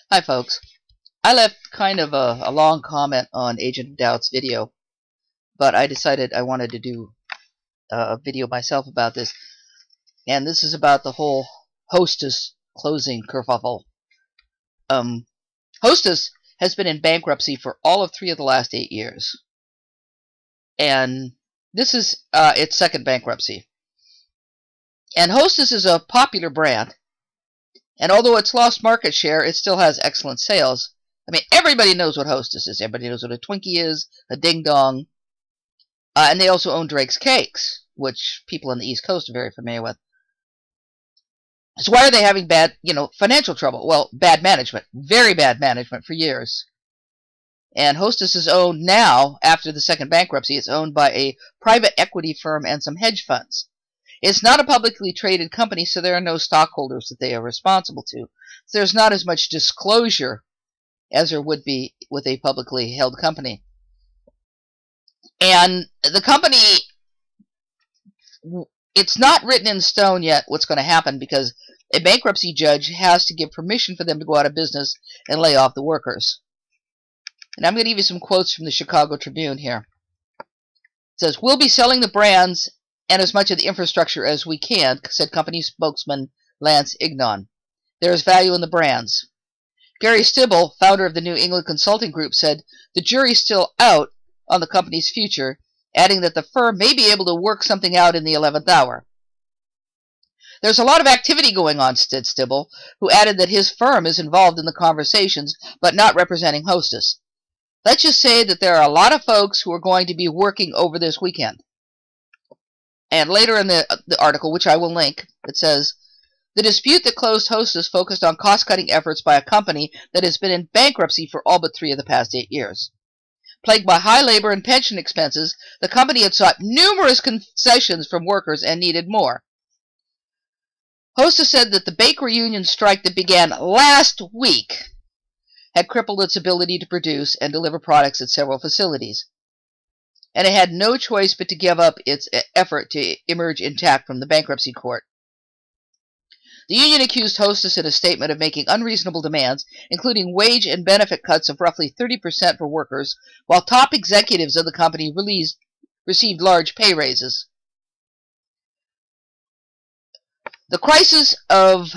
Hi folks. I left kind of a long comment on Agent of Doubt's video, but I decided I wanted to do a video myself about this. And this is about the whole Hostess closing kerfuffle. Hostess has been in bankruptcy for all of 3 of the last 8 years. And this is its second bankruptcy. And Hostess is a popular brand. And although it's lost market share, it still has excellent sales. I mean, everybody knows what Hostess is. Everybody knows what a Twinkie is, a Ding Dong. And they also own Drake's Cakes, which people on the East Coast are very familiar with. So why are they having bad, financial trouble? Well, bad management. Very bad management for years. And Hostess is owned now, after the second bankruptcy, it's owned by a private equity firm and some hedge funds. It's not a publicly traded company, so there are no stockholders that they are responsible to. So there's not as much disclosure as there would be with a publicly held company. And the company, it's not written in stone yet what's going to happen, because a bankruptcy judge has to give permission for them to go out of business and lay off the workers. And I'm going to give you some quotes from the Chicago Tribune here. It says, "We'll be selling the brands and as much of the infrastructure as we can," said company spokesman Lance Ignon. "There is value in the brands." Gary Stibble, founder of the New England Consulting Group, said the jury's still out on the company's future, adding that the firm may be able to work something out in the 11th hour. "There's a lot of activity going on," said Stibble, who added that his firm is involved in the conversations, but not representing Hostess. "Let's just say that there are a lot of folks who are going to be working over this weekend." And later in the article, which I will link, it says, "The dispute that closed Hostess focused on cost-cutting efforts by a company that has been in bankruptcy for all but 3 of the past 8 years. Plagued by high labor and pension expenses, the company had sought numerous concessions from workers and needed more." Hostess said that the bakery union strike that began last week had crippled its ability to produce and deliver products at several facilities, and it had no choice but to give up its effort to emerge intact from the bankruptcy court. The union accused Hostess in a statement of making unreasonable demands, including wage and benefit cuts of roughly 30% for workers, while top executives of the company received large pay raises. "The crisis of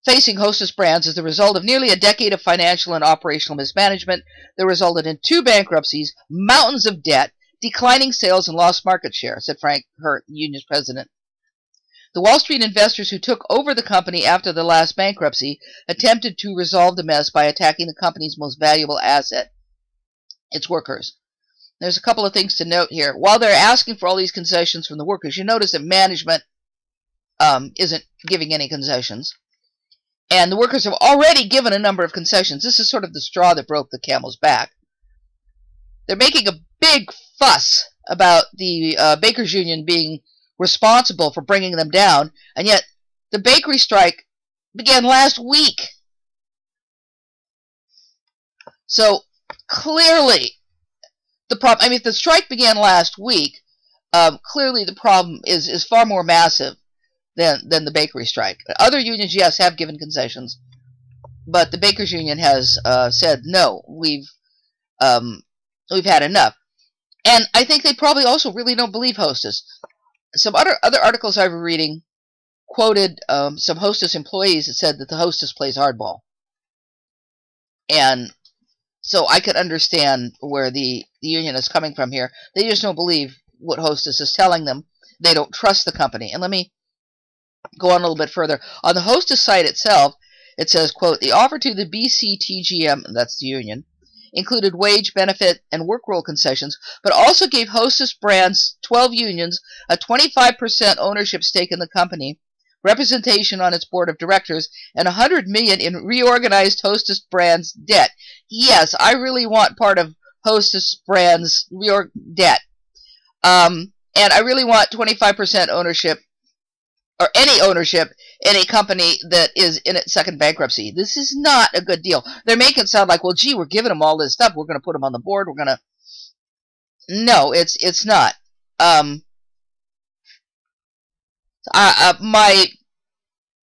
facing Hostess brands is the result of nearly a decade of financial and operational mismanagement that resulted in 2 bankruptcies, mountains of debt, declining sales, and lost market share," said Frank Hurt, union's president. "The Wall Street investors who took over the company after the last bankruptcy attempted to resolve the mess by attacking the company's most valuable asset, its workers." There's a couple of things to note here. While they're asking for all these concessions from the workers, you notice that management isn't giving any concessions. And the workers have already given a number of concessions. This is sort of the straw that broke the camel's back. They're making a big fuss about the Bakers Union being responsible for bringing them down, and yet the bakery strike began last week. So clearly the problem, if the strike began last week, clearly the problem is far more massive than the bakery strike. Other unions, yes, have given concessions, but the Bakers Union has said no. We've had enough, and I think they probably also really don't believe Hostess. Some other articles I was reading quoted some Hostess employees that said that the Hostess plays hardball, and so I could understand where the union is coming from here. They just don't believe what Hostess is telling them. They don't trust the company. And let me go on a little bit further. On the Hostess site itself, it says, quote, "The offer to the BCTGM," that's the union, "included wage, benefit, and work rule concessions, but also gave Hostess Brands 12 unions a 25% ownership stake in the company, representation on its board of directors, and $100 million in reorganized Hostess Brands debt." Yes, I really want part of Hostess Brands debt. And I really want 25% ownership, or any ownership, in a company that is in its second bankruptcy. This is not a good deal. They're making it sound like, well, gee, we're giving them all this stuff. We're going to put them on the board. We're going to... No, it's not. My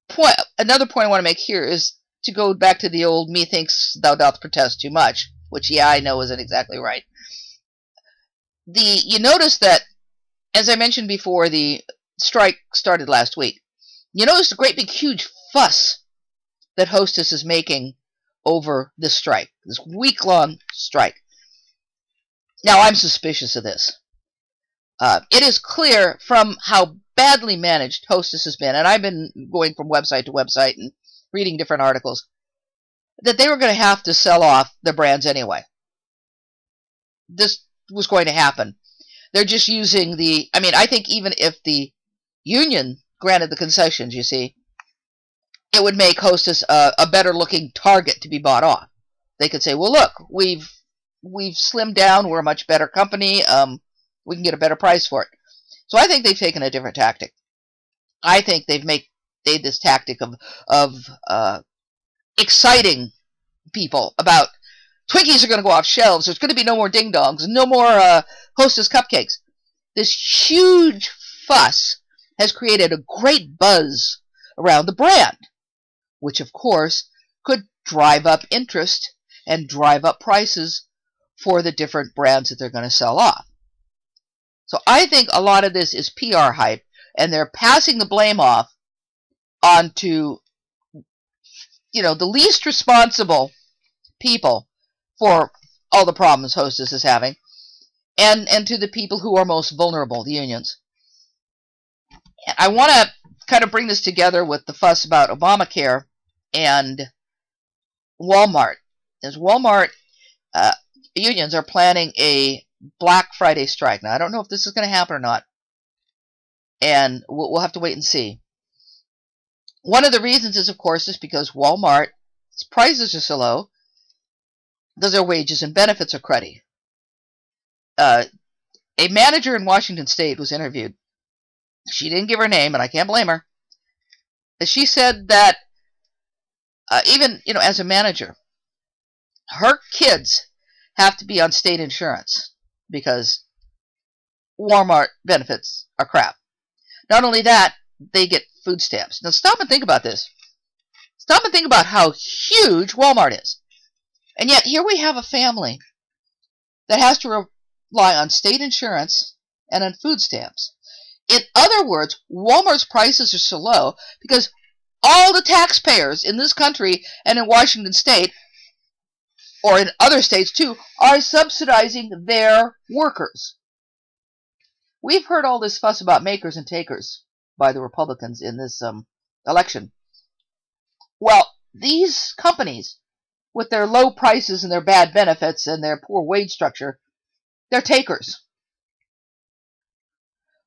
point, another point I want to make here is to go back to the old "me thinks thou doth protest too much," which, yeah, I know isn't exactly right. You notice that, as I mentioned before, the strike started last week. You notice a great big huge fuss that Hostess is making over this strike, this week-long strike. Now, I'm suspicious of this. It is clear from how badly managed Hostess has been, and I've been going from website to website and reading different articles, that they were going to have to sell off their brands anyway. This was going to happen. They're just using I think even if the union granted the concessions, you see, it would make Hostess a better-looking target to be bought off. They could say, well, look, we've slimmed down, we're a much better company, we can get a better price for it. So I think they've taken a different tactic. I think they've made this tactic of exciting people about Twinkies are going to go off shelves, there's going to be no more ding-dongs, no more Hostess cupcakes. This huge fuss has created a great buzz around the brand, which, of course, could drive up interest and drive up prices for the different brands that they're going to sell off. So I think a lot of this is PR hype, and they're passing the blame off onto, the least responsible people for all the problems Hostess is having, and to the people who are most vulnerable, the unions. And I want to kind of bring this together with the fuss about Obamacare and Walmart. As Walmart unions are planning a Black Friday strike. Now, I don't know if this is going to happen or not, and we'll have to wait and see. One of the reasons is, of course, is because Walmart's prices are so low because their wages and benefits are cruddy. A manager in Washington State was interviewed. She didn't give her name, and I can't blame her. She said that even, as a manager, her kids have to be on state insurance because Walmart benefits are crap. Not only that, they get food stamps. Now stop and think about this. Stop and think about how huge Walmart is. And yet here we have a family that has to rely on state insurance and on food stamps. In other words, Walmart's prices are so low because all the taxpayers in this country and in Washington State, or in other states too, are subsidizing their workers. We've heard all this fuss about makers and takers by the Republicans in this election. Well, these companies, with their low prices and their bad benefits and their poor wage structure, they're takers.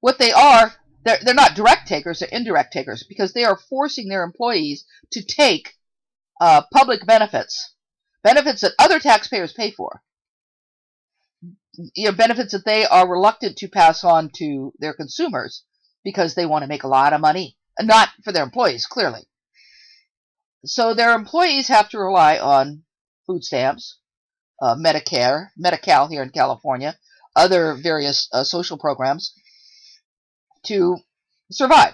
What they are, they're not direct takers, they're indirect takers, because they are forcing their employees to take public benefits that other taxpayers pay for. Benefits that they are reluctant to pass on to their consumers because they want to make a lot of money. And not for their employees, clearly. So their employees have to rely on food stamps, Medicare, Medi-Cal here in California, other various social programs to survive.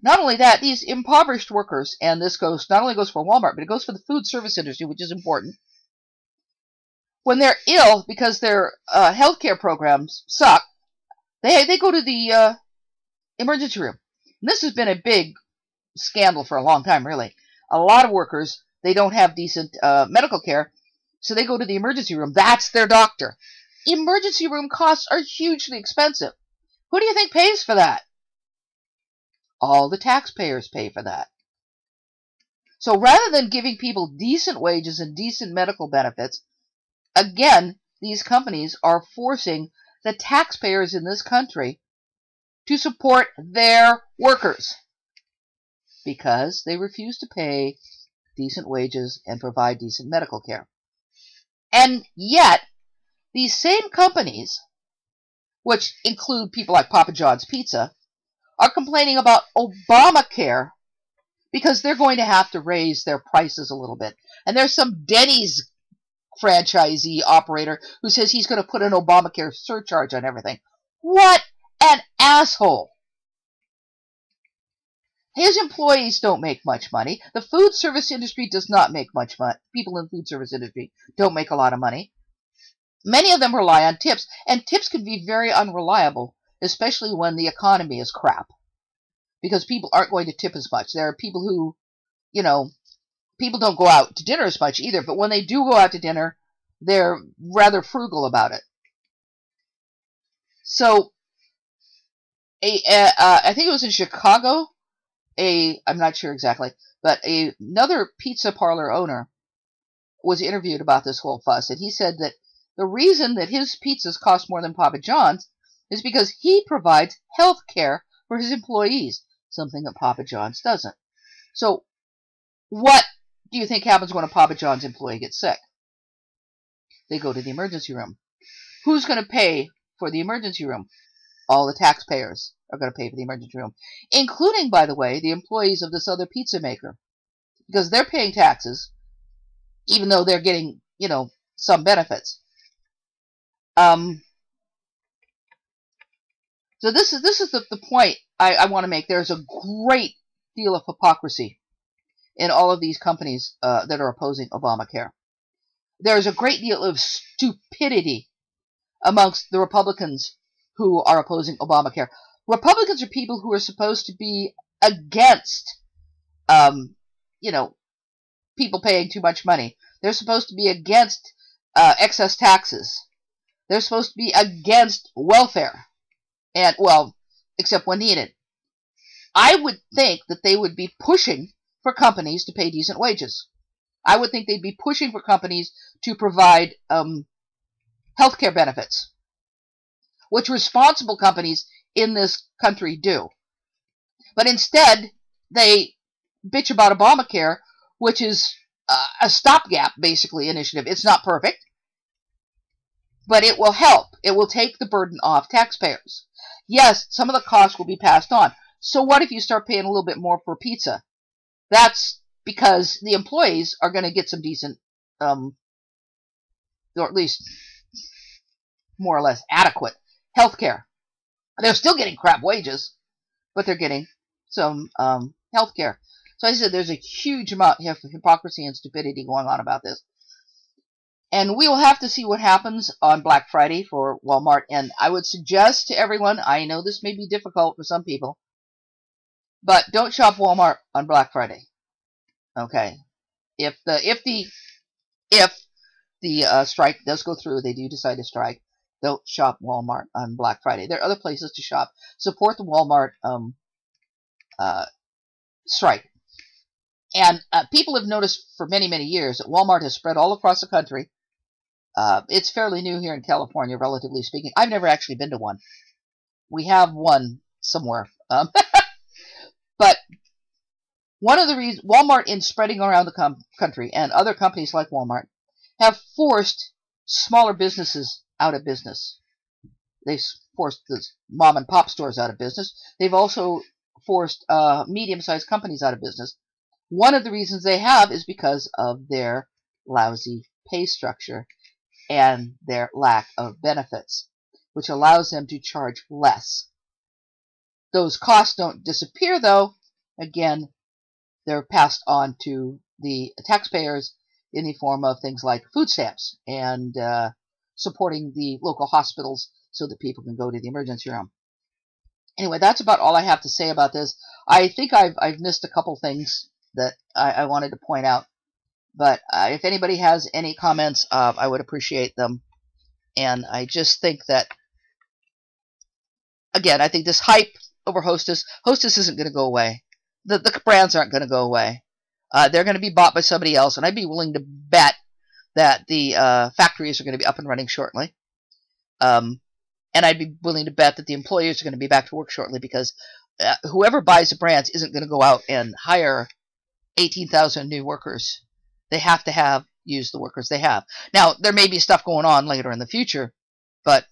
Not only that, these impoverished workers, and this not only goes for Walmart, but it goes for the food service industry, which is important. When they're ill because their healthcare programs suck, they go to the emergency room. And this has been a big scandal for a long time, really. A lot of workers, they don't have decent medical care, so they go to the emergency room. That's their doctor. Emergency room costs are hugely expensive. Who do you think pays for that? All the taxpayers pay for that. So rather than giving people decent wages and decent medical benefits, again, these companies are forcing the taxpayers in this country to support their workers because they refuse to pay decent wages and provide decent medical care. And yet, these same companies, which include people like Papa John's Pizza, are complaining about Obamacare because they're going to have to raise their prices a little bit. And there's some Denny's franchisee operator who says he's going to put an Obamacare surcharge on everything. What an asshole! His employees don't make much money. The food service industry does not make much money. People in the food service industry don't make a lot of money. Many of them rely on tips, and tips can be very unreliable, especially when the economy is crap, because people aren't going to tip as much. There are people who, people don't go out to dinner as much either, but when they do go out to dinner, they're rather frugal about it. So, I think it was in Chicago, I'm not sure exactly, but another pizza parlor owner was interviewed about this whole fuss, and he said that the reason that his pizzas cost more than Papa John's is because he provides health care for his employees, something that Papa John's doesn't. So, what do you think happens when a Papa John's employee gets sick? They go to the emergency room. Who's going to pay for the emergency room? All the taxpayers are going to pay for the emergency room, including, by the way, the employees of this other pizza maker, because they're paying taxes, even though they're getting, some benefits. So this is the point I want to make. There's a great deal of hypocrisy in all of these companies that are opposing Obamacare. There's a great deal of stupidity amongst the Republicans who are opposing Obamacare. Republicans are people who are supposed to be against, people paying too much money. They're supposed to be against excess taxes. They're supposed to be against welfare, and except when needed. I would think that they would be pushing for companies to pay decent wages. I would think they'd be pushing for companies to provide health care benefits, which responsible companies in this country do. But instead, they bitch about Obamacare, which is a stopgap, basically, initiative. It's not perfect, but it will help. It will take the burden off taxpayers. Yes, some of the costs will be passed on. So what if you start paying a little bit more for pizza? That's because the employees are going to get some decent, or at least more or less adequate health care. They're still getting crap wages, but they're getting some health care. So I said there's a huge amount of hypocrisy and stupidity going on about this. And we will have to see what happens on Black Friday for Walmart. And I would suggest to everyone, I know this may be difficult for some people, but don't shop Walmart on Black Friday. Okay. If the strike does go through, they do decide to strike, don't shop Walmart on Black Friday. There are other places to shop. Support the Walmart strike. And people have noticed for many, many years that Walmart has spread all across the country. It's fairly new here in California, relatively speaking. I've never actually been to one. We have one somewhere. But one of the reasons Walmart, in spreading around the country, and other companies like Walmart, have forced smaller businesses out of business. They've forced the mom and pop stores out of business. They've also forced medium-sized companies out of business. One of the reasons they have is because of their lousy pay structure and their lack of benefits, which allows them to charge less. Those costs don't disappear, though. Again, they're passed on to the taxpayers in the form of things like food stamps and supporting the local hospitals so that people can go to the emergency room. Anyway, that's about all I have to say about this. I think I've missed a couple things that I wanted to point out. But if anybody has any comments, I would appreciate them. And I just think that, again, I think this hype over Hostess isn't going to go away. The brands aren't going to go away. They're going to be bought by somebody else, and I'd be willing to bet that the factories are going to be up and running shortly. And I'd be willing to bet that the employers are going to be back to work shortly, because whoever buys the brands isn't going to go out and hire 18,000 new workers. They have to use the workers they have. Now, there may be stuff going on later in the future, but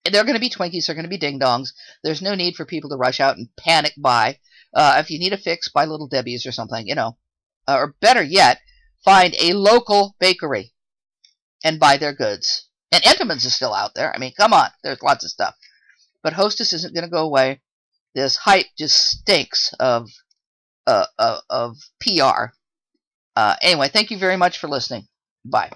they're going to be Twinkies, they're going to be ding-dongs. There's no need for people to rush out and panic buy. If you need a fix, buy Little Debbie's or something, or better yet, find a local bakery and buy their goods. And Entenmann's is still out there. I mean, come on, there's lots of stuff. But Hostess isn't going to go away. This hype just stinks of PR. Anyway, thank you very much for listening. Bye.